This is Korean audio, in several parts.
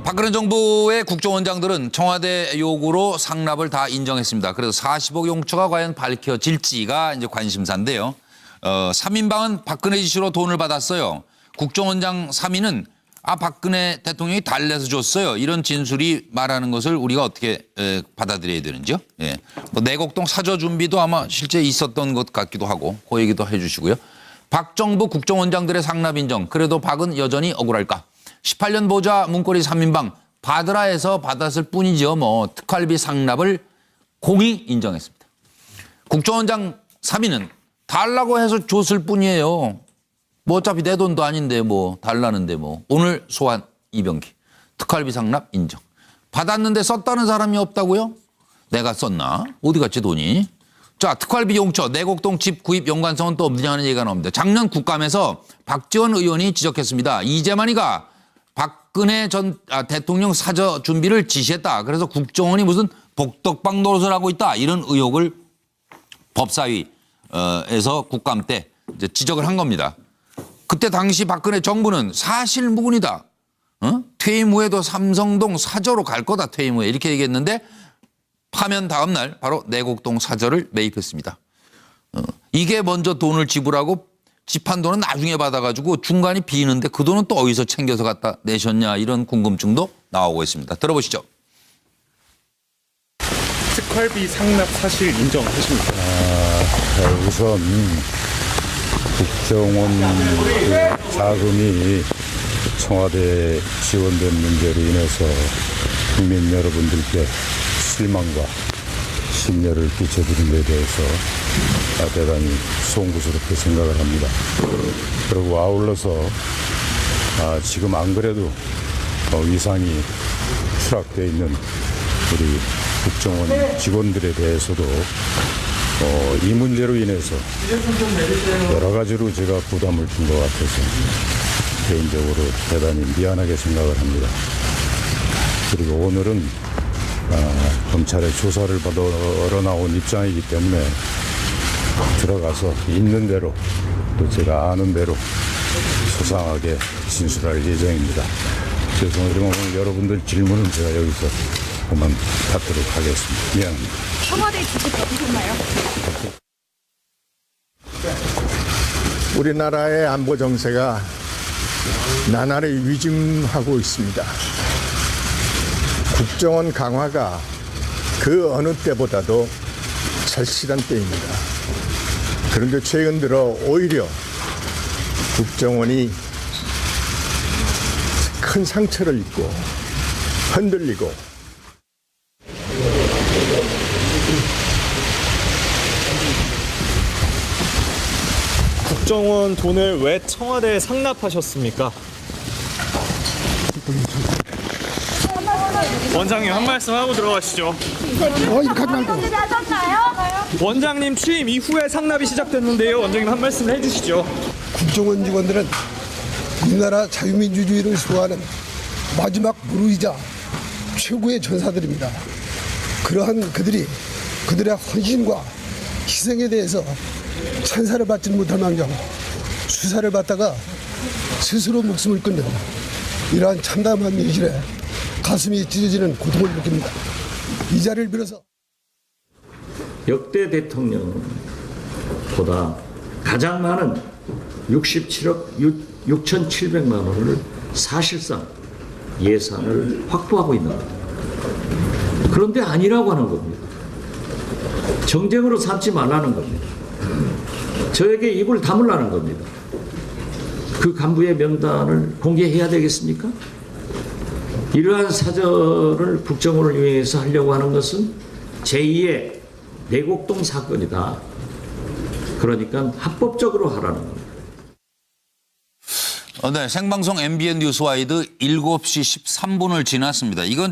박근혜 정부의 국정원장들은 청와대 요구로 상납을 다 인정했습니다. 그래서 40억 용처가 과연 밝혀질지가 이제 관심사인데요. 3인방은 박근혜 지시로 돈을 받았어요. 국정원장 3인은 박근혜 대통령이 달래서 줬어요. 이런 진술이 말하는 것을 우리가 어떻게 받아들여야 되는지요? 예. 뭐 내곡동 사저 준비도 아마 실제 있었던 것 같기도 하고 그 얘기도 해 주시고요. 박 정부 국정원장들의 상납 인정. 그래도 박은 여전히 억울할까? 18년 보좌 문고리 3인방 받으라 해서 받았을 뿐이죠. 뭐 특활비 상납을 공히 인정했습니다. 국정원장 3인은 달라고 해서 줬을 뿐이에요. 뭐 어차피 내 돈도 아닌데 뭐 달라는데 뭐. 오늘 소환 이병기. 특활비 상납 인정. 받았는데 썼다는 사람이 없다고요? 내가 썼나? 어디 갔지 돈이? 자, 특활비 용처 내곡동 집 구입 연관성은 또 없느냐 하는 얘기가 나옵니다. 작년 국감에서 박지원 의원이 지적했습니다. 이재만이가 박근혜 전 대통령 사저 준비를 지시했다. 그래서 국정원이 무슨 복덕방 노릇을 하고 있다. 이런 의혹을 법사위에서 국감 때 이제 지적을 한 겁니다. 그때 당시 박근혜 정부는 사실무근이다. 퇴임 후에도 삼성동 사저로 갈 거다. 퇴임 후에 이렇게 얘기했는데 파면 다음 날 바로 내곡동 사저를 매입했습니다. 이게 먼저 돈을 지불하고 집한 돈은 나중에 받아가지고 중간이 비는데 그 돈은 또 어디서 챙겨서 갖다 내셨냐 이런 궁금증도 나오고 있습니다. 들어보시죠. 특활비 상납 사실 인정하십니까? 우선 국정원 그 자금이 청와대에 지원된 문제로 인해서 국민 여러분들께 실망과 심려를 끼쳐드린 데 대해서 대단히 송구스럽게 생각을 합니다. 그리고 아울러서 지금 안 그래도 위상이 추락되어 있는 우리 국정원 직원들에 대해서도 이 문제로 인해서 여러 가지로 제가 부담을 준 것 같아서 개인적으로 대단히 미안하게 생각을 합니다. 그리고 오늘은 검찰의 조사를 받으러 나온 입장이기 때문에 들어가서 있는 대로 또 제가 아는 대로 소상하게 진술할 예정입니다. 죄송하지만 오늘 여러분들 질문은 제가 여기서 그만 받도록 하겠습니다. 미안합니다. 청와대 지지 받으셨나요? 우리나라의 안보 정세가 나날이 위중하고 있습니다. 국정원 강화가 그 어느 때보다도 절실한 때입니다. 그런데 최근 들어 오히려 국정원이 큰 상처를 입고 흔들리고 국정원 돈을 왜 청와대에 상납하셨습니까? 원장님 한 말씀 하고 들어가시죠. 원장님 취임 이후에 상납이 시작됐는데요. 원장님 한 말씀 해주시죠. 국정원 직원들은 우리나라 자유민주주의를 수호하는 마지막 무르이자 최고의 전사들입니다. 그러한 그들의 헌신과 희생에 대해서 찬사를 받지 못할 망정 수사를 받다가 스스로 목숨을 끊는 이러한 참담한 현실에 가슴이 찢어지는 고통을 느낍니다. 이 자리를 빌어서 역대 대통령보다 가장 많은 67억 6,700만 원을 사실상 예산을 확보하고 있는 겁니다. 그런데 아니라고 하는 겁니다. 정쟁으로 삼지 말라는 겁니다. 저에게 입을 다물라는 겁니다. 그 간부의 명단을 공개해야 되겠습니까? 이러한 사절을 국정원을 이용해서 하려고 하는 것은 제2의 내곡동 사건이다. 그러니까 합법적으로 하라는 겁니다. 네, 생방송 MBN 뉴스와이드 7시 13분을 지났습니다. 이건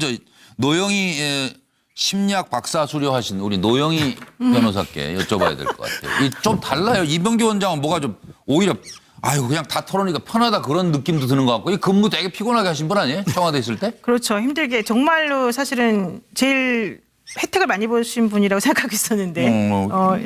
노영희 심리학 박사 수료하신 우리 노영희 변호사께 여쭤봐야 될 것 같아요. 좀 달라요. 이병기 원장은 뭐가 좀 오히려 그냥 다 털어니까 편하다 그런 느낌도 드는 것 같고 이 근무 되게 피곤하게 하신 분 아니에요? 청와대 있을 때? 그렇죠. 힘들게 정말로 사실은 제일 혜택을 많이 보신 분이라고 생각하고 있었는데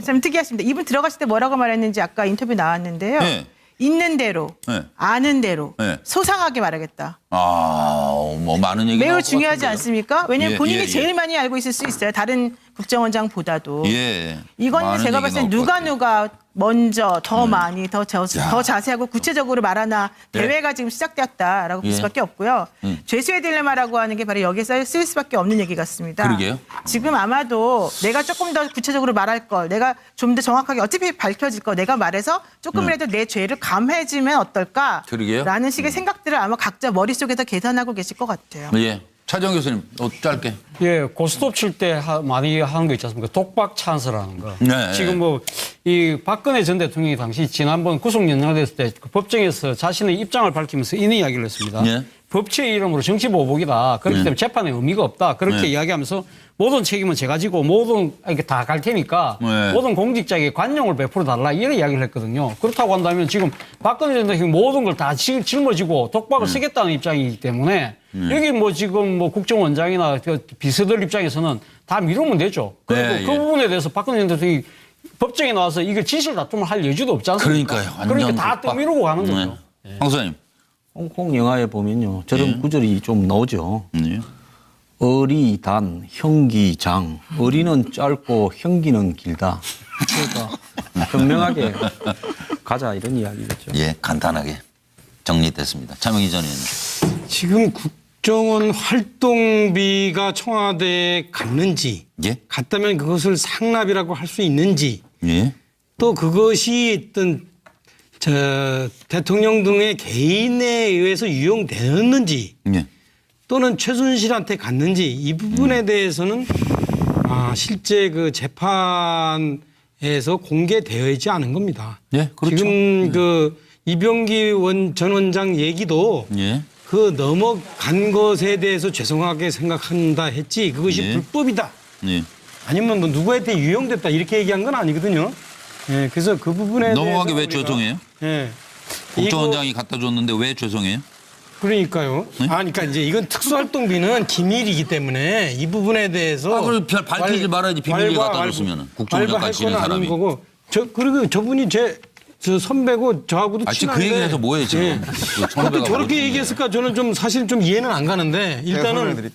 참 특이하십니다. 이분 들어갔을 때 뭐라고 말했는지 아까 인터뷰 나왔는데요. 네. 있는 대로, 네. 아는 대로 네. 소상하게 말하겠다. 뭐 뭐 많은 얘기 매우 나올 것 중요하지 같은데요. 않습니까? 왜냐하면 예, 본인이 예, 예. 제일 많이 알고 있을 수 있어요. 다른 국정원장보다도. 예. 이건 많은 제가 얘기 봤을 때 나올 것 같아요. 누가 먼저 더 많이 더 자세하고 구체적으로 말하나 예. 대회가 지금 시작되었다라고 볼 예. 수밖에 없고요. 죄수의 딜레마라고 하는 게 바로 여기서 쓰일 수밖에 없는 얘기 같습니다. 그러게요. 지금 아마도 내가 조금 더 구체적으로 말할 걸, 내가 좀 더 정확하게 어차피 밝혀질 거, 내가 말해서 조금이라도 내 죄를 감해지면 어떨까? 그러게요. 라는 식의 생각들을 아마 각자 머릿속에서 계산하고 계실 것 같아요. 예. 차정 교수님, 짧게. 예, 고스톱 칠 때 많이 하는 거 있지 않습니까? 독박 찬스라는 거. 네. 지금 뭐 이 박근혜 전 대통령이 당시 지난번 구속 연장됐을 때그 법정에서 자신의 입장을 밝히면서 이런 이야기를 했습니다. 예. 법치의 이름으로 정치 보복이다. 그렇기 때문에 재판에 의미가 없다. 그렇게 네. 이야기하면서 모든 책임은 제가 지고 모든 이렇게 다 갈 테니까 네. 모든 공직자에게 관용을 베풀어 달라 이런 이야기를 했거든요. 그렇다고 한다면 지금 박근혜 전 대통령이 모든 걸 다 짊어지고 독박을 쓰겠다는 입장이기 때문에 여기 뭐 지금 뭐 국정원장이나 비서들 입장에서는 다 미루면 되죠. 그리고 네, 그 예. 부분에 대해서 박근혜 전 대통령이 법정에 나와서 이걸 진실 다툼을 할 여지도 없지 않습니까? 그러니까요. 완전 그러니까 다 독박. 떠미루고 가는 거죠. 황 소장님. 홍콩 영화에 보면요. 저런 구절이 좀 나오죠. 네. 어리단, 형기장. 어리는 짧고 형기는 길다. 그러니까 현명하게 가자 이런 이야기겠죠. 예, 간단하게 정리됐습니다. 차명희 전 의원님. 지금 국정원 활동비가 청와대에 갔는지 예? 갔다면 그것을 상납이라고 할 수 있는지 예? 또 그것이 어떤 대통령 등의 개인에 의해서 유용되었는지 예. 또는 최순실한테 갔는지 이 부분에 대해서는 실제 그 재판에서 공개되어 있지 않은 겁니다. 예, 그렇죠. 지금 그 이병기 전 원장 얘기도 예. 그 넘어간 것에 대해서 죄송하게 생각한다 했지 그것이 예. 불법이다. 예. 아니면 뭐 누구한테 유용됐다 이렇게 얘기한 건 아니거든요. 예, 그래서 그 부분에 넘어가기 대해서 왜 우리가- 죄송해요? 예. 국정원장이 갖다 줬는데 왜 죄송해요? 그러니까요. 네? 그러니까 이제 이건 특수활동비는 기밀이기 때문에 이 부분에 대해서 그걸 밝히지 말아야지 비밀리에 갖다 줬으면 국정원장까지 지는 사람이. 거고 그리고 저분이 저 선배고 저하고도 아, 지금 친한데 그 얘기를 해서 뭐예요 지금? 예. 그 어떻게 선배가 저렇게 뭐지? 얘기했을까 저는 좀 사실 좀 이해는 안 가는데 일단은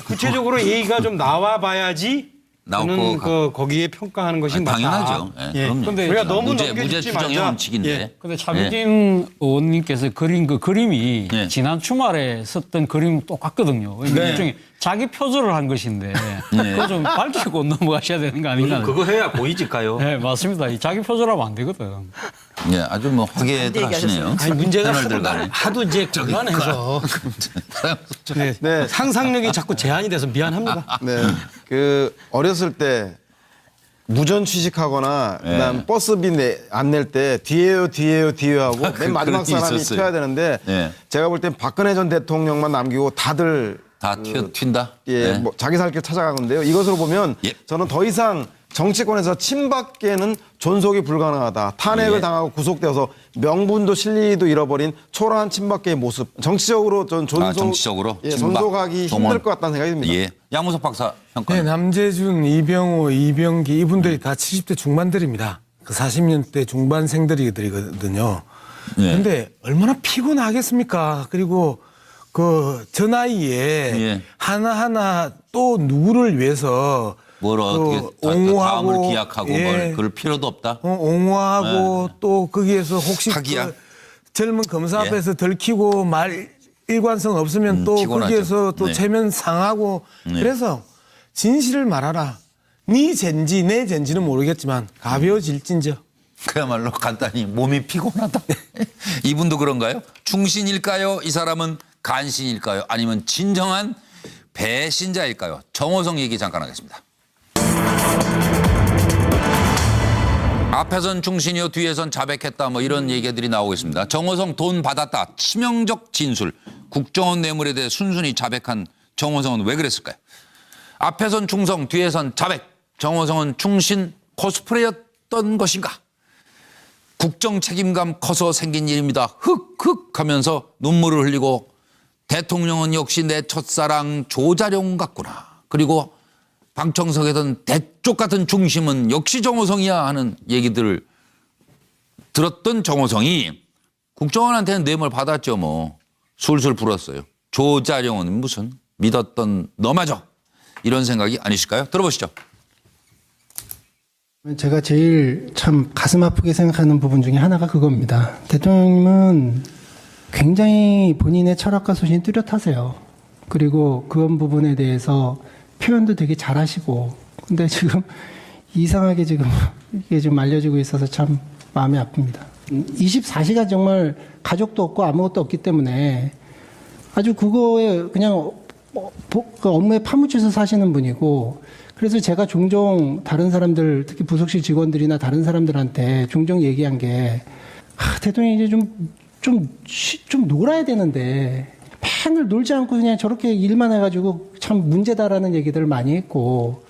구체적으로 얘기가 좀 나와 봐야지 나올 저는 거 거기에 평가하는 것이 아니, 맞다. 당연하죠. 예, 예. 그럼요. 근데 우리가 너무 무죄 넘겨짚지 추정의 말자. 원칙인데. 예. 근데 차명진 의원님께서 그린 그 그림이 예. 지난 주말에 썼던 그림 똑같거든요. 일종의 자기 표절을 한 것인데 그거 좀 밝히고 넘어가셔야 되는 거 아닌가. 그거 해야 고위직가요. 네, 맞습니다. 이 자기 표절하면 안 되거든. 예, 아주 뭐 화기애애들 하시네요. 아니 문제가 패널들 간에. 하도 이제 곤란해서 네, 상상력이 자꾸 제한이 돼서 미안합니다. 네. 그 어렸을 때 무전 취직하거나 그다음 버스비 안 낼 때 뒤에요 하고 맨 마지막 그런 게 사람이 있었어요. 튀어야 되는데 예. 제가 볼 땐 박근혜 전 대통령만 남기고 다들 다 튄다. 예, 네. 뭐 자기 살 길 찾아가는데요. 이것으로 보면 예. 저는 더 이상 정치권에서 친박계는 존속이 불가능하다. 탄핵을 예. 당하고 구속되어서 명분도 실리도 잃어버린 초라한 친박계의 모습. 정치적으로 전 존속, 정치적으로 예, 친박, 존속하기 동원. 힘들 것 같다는 생각이 듭니다. 예. 양무석 박사 평가. 네, 남재준, 이병호, 이병기 이분들이 다 70대 중반들입니다. 그 40년대 중반생들이거든요. 예. 근데 얼마나 피곤하겠습니까? 그리고 그 저 나이에 예. 하나하나 또 누구를 위해서 뭘 어떻게 다음을 기약하고 뭘 그럴 필요도 없다. 옹호하고 또 거기에서 혹시 하기야. 그 젊은 검사 앞에서 들키고 말 일관성 없으면 또 피곤하죠. 거기에서 또 네. 체면 상하고 그래서 진실을 말하라. 네 젠지 내 젠지는 모르겠지만 가벼워질진저. 그야말로 간단히 몸이 피곤하다. 이분도 그런가요? 충신일까요? 이 사람은 간신일까요? 아니면 진정한 배신자일까요? 정호성 얘기 잠깐 하겠습니다. 앞에선 충신이요 뒤에선 자백했다 뭐 이런 얘기들이 나오고 있습니다. 정호성 돈 받았다. 치명적 진술. 국정원 뇌물에 대해 순순히 자백한 정호성은 왜 그랬을까요? 앞에선 충성 뒤에선 자백. 정호성은 충신 코스프레였던 것인가? 국정 책임감 커서 생긴 일입니다. 흑흑 하면서 눈물을 흘리고 대통령은 역시 내 첫사랑 조자룡 같구나. 그리고 방청석에던 대쪽 같은 중심은 역시 정호성이야 하는 얘기들을 들었던 정호성이 국정원한테는 뇌물 받았죠. 뭐 술술 불었어요. 조자룡은 무슨 믿었던 너마저 이런 생각이 아니실까요? 들어보시죠. 제가 제일 참 가슴 아프게 생각하는 부분 중에 하나가 그겁니다. 대통령님은 굉장히 본인의 철학과 소신이 뚜렷하세요. 그리고 그런 부분에 대해서 표현도 되게 잘하시고, 근데 지금 이상하게 지금 이게 좀 알려지고 있어서 참 마음이 아픕니다. 24시간 정말 가족도 없고 아무것도 없기 때문에 아주 그거에 그냥 그 업무에 파묻혀서 사시는 분이고, 그래서 제가 종종 다른 사람들, 특히 부속실 직원들이나 다른 사람들한테 종종 얘기한 게, 대통령이 이제 좀 놀아야 되는데 맨날 놀지 않고 그냥 저렇게 일만 해가지고 참 문제다라는 얘기들을 많이 했고.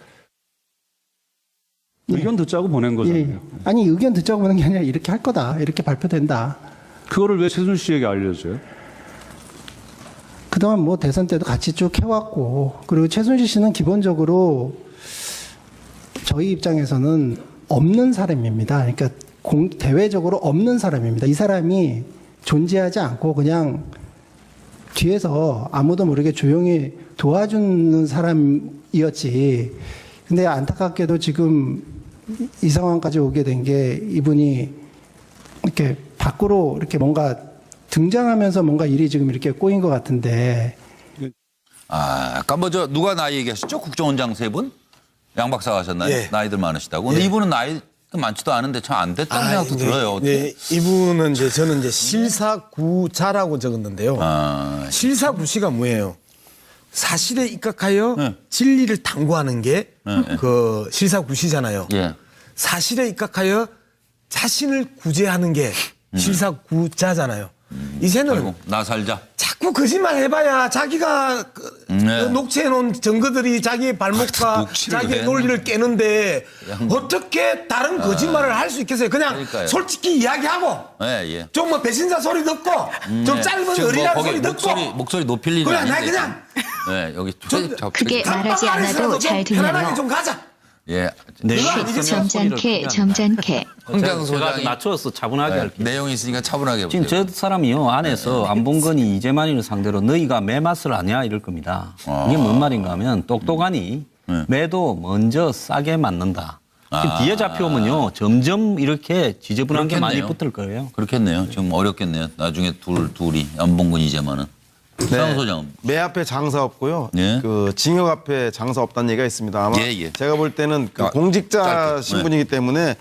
의견 듣자고 보낸 거잖아요. 예. 아니, 의견 듣자고 보낸 게 아니라 이렇게 할 거다, 이렇게 발표된다. 그거를 왜 최순실 씨에게 알려줘요? 그동안 뭐 대선 때도 같이 쭉 해왔고, 그리고 최순실 씨는 기본적으로 저희 입장에서는 없는 사람입니다. 그러니까 대외적으로 없는 사람입니다. 이 사람이 존재하지 않고 그냥 뒤에서 아무도 모르게 조용히 도와주는 사람이었지. 근데 안타깝게도 지금 이 상황까지 오게 된 게, 이분이 이렇게 밖으로 이렇게 뭔가 등장하면서 뭔가 일이 지금 이렇게 꼬인 것 같은데. 아까 먼저 누가 나이 얘기하셨죠? 국정원장 세 분? 양 박사가 하셨나요? 예. 나이들 많으시다고. 근데 예. 이분은 나이도 많지도 않은데 참 안 됐다는 생각도 들어요. 어떻게? 네, 이분은 저는 이제 실사구자라고 적었는데요. 실사구시가 뭐예요? 사실에 입각하여 진리를 탐구하는 게 그 실사구시잖아요. 예. 사실에 입각하여 자신을 구제하는 게 실사구자잖아요. 이제는 나 살자. 자꾸 거짓말 해봐야 자기가 그 녹취해놓은 증거들이 자기의 발목과 자기의 논리를 깨는데 어떻게 다른 거짓말을 할 수 있겠어요? 그냥 그러니까요. 솔직히 이야기하고 예. 좀 뭐 배신자 소리 듣고 좀 짧은 어리라는 소리 듣고 목소리 높일 일이 그래, 아닌데. 나 그냥 네, 여기 그게 말하지 않아도 잘 편안하게 들려요. 좀 가자. 예. 점잖게. 황장 소장이 낮춰서 차분하게 할게요. 내용이 있으니까 차분하게 지금 해보세요. 저 사람이요 안에서 안봉건이 이재만이를 상대로 너희가 매맛을 아냐 이럴 겁니다. 이게 뭔 말인가 하면 똑똑하니 매도 먼저 싸게 맞는다. 뒤에 잡혀오면요 점점 이렇게 지저분한 게 많이 붙을 거예요. 그렇겠네요. 지금 어렵겠네요. 나중에 둘이 안봉근 이재만은. 상 소장은 매 앞에 장사 없고요. 예. 그 징역 앞에 장사 없다는 얘기가 있습니다. 아마 예. 제가 볼 때는 그 공직자 짧게. 신분이기 때문에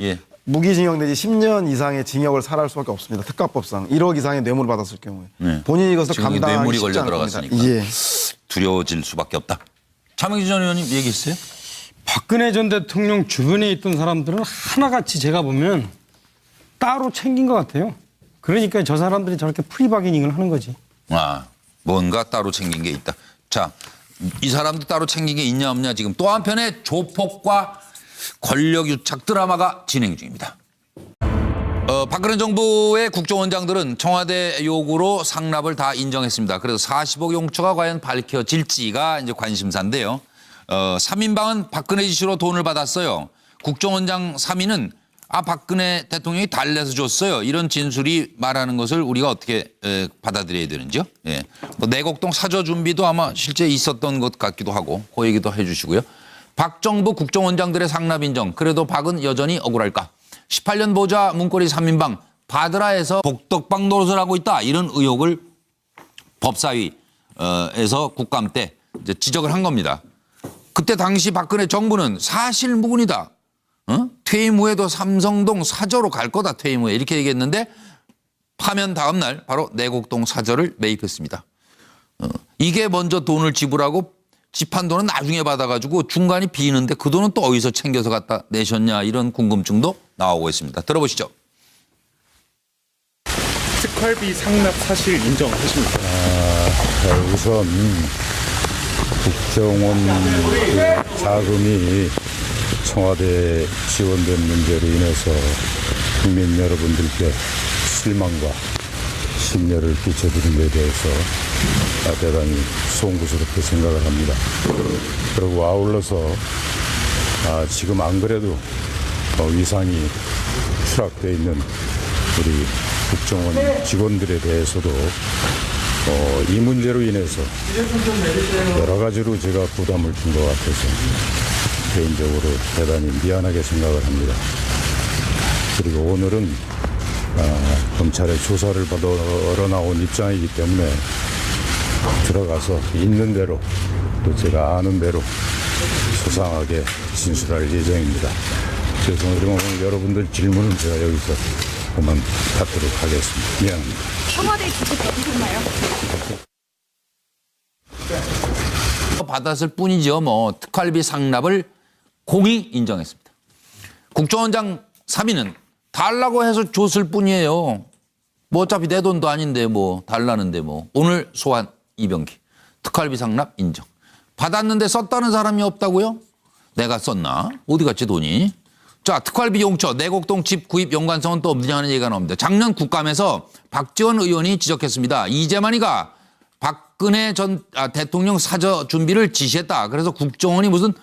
무기징역 내지 10년 이상의 징역을 살할 수밖에 없습니다. 특가법상 1억 이상의 뇌물을 받았을 경우에 본인이 이것을 지금 감당하기 뇌물이 쉽지 걸려 않을 겁니다. 들어갔으니까 예. 두려워질 수밖에 없다. 차명진 전 의원님 얘기 있어요? 박근혜 전 대통령 주변에 있던 사람들은 하나같이 제가 보면 따로 챙긴 것 같아요. 그러니까 저 사람들이 저렇게 프리바게닝을 하는 거지. 뭔가 따로 챙긴 게 있다. 자, 이 사람도 따로 챙긴 게 있냐 없냐 지금 또 한편의 조폭과 권력 유착 드라마가 진행 중입니다. 박근혜 정부의 국정원장들은 청와대 요구로 상납을 다 인정했습니다. 그래서 40억 용처가 과연 밝혀질지가 이제 관심사인데요. 3인방은 박근혜 지시로 돈을 받았어요. 국정원장 3인은 박근혜 대통령이 달래서 줬어요. 이런 진술이 말하는 것을 우리가 어떻게 받아들여야 되는지요? 예. 뭐 내곡동 사저 준비도 아마 실제 있었던 것 같기도 하고 그 얘기도 해 주시고요. 박 정부 국정원장들의 상납 인정. 그래도 박은 여전히 억울할까? 18년 보좌 문고리 3인방 바드라에서 복덕방 노릇을 하고 있다. 이런 의혹을 법사위에서 국감 때 이제 지적을 한 겁니다. 그때 당시 박근혜 정부는 사실 무근이다. 퇴임 후에도 삼성동 사저로 갈 거다. 퇴임 후에 이렇게 얘기했는데 파면 다음 날 바로 내곡동 사저를 매입했습니다. 이게 먼저 돈을 지불하고 집한 돈은 나중에 받아가지고 중간이 비는데 그 돈은 또 어디서 챙겨서 갖다 내셨냐 이런 궁금증도 나오고 있습니다. 들어보시죠. 특활비 상납 사실 인정하십니까? 우선 국정원 자금이 청와대에 지원된 문제로 인해서 국민 여러분들께 실망과 심려를 끼쳐드린 데 대해서 대단히 송구스럽게 생각을 합니다. 그리고 아울러서 지금 안 그래도 위상이 추락되어 있는 우리 국정원 직원들에 대해서도 이 문제로 인해서 여러 가지로 제가 부담을 준 것 같아서 개인적으로 대단히 미안하게 생각을 합니다. 그리고 오늘은 검찰의 조사를 받으러 나온 입장이기 때문에 들어가서 있는 대로 또 제가 아는 대로 소상하게 진술할 예정입니다. 죄송하지만 오늘 여러분들 질문은 제가 여기서 그만 받도록 하겠습니다. 미안합니다. 청와대 지지 받으셨나요? 받았을 뿐이죠. 뭐 특활비 상납을 공히 인정했습니다. 국정원장 3인은 달라고 해서 줬을 뿐이에요. 뭐 어차피 내 돈도 아닌데 뭐 달라는데 뭐. 오늘 소환 이병기. 특활비 상납 인정. 받았는데 썼다는 사람이 없다고요? 내가 썼나? 어디 갔지 돈이? 자, 특활비 용처, 내곡동 집 구입 연관성은 또 없느냐 하는 얘기가 나옵니다. 작년 국감에서 박지원 의원이 지적했습니다. 이재만이가 박근혜 전 대통령 사저 준비를 지시했다. 그래서 국정원이 무슨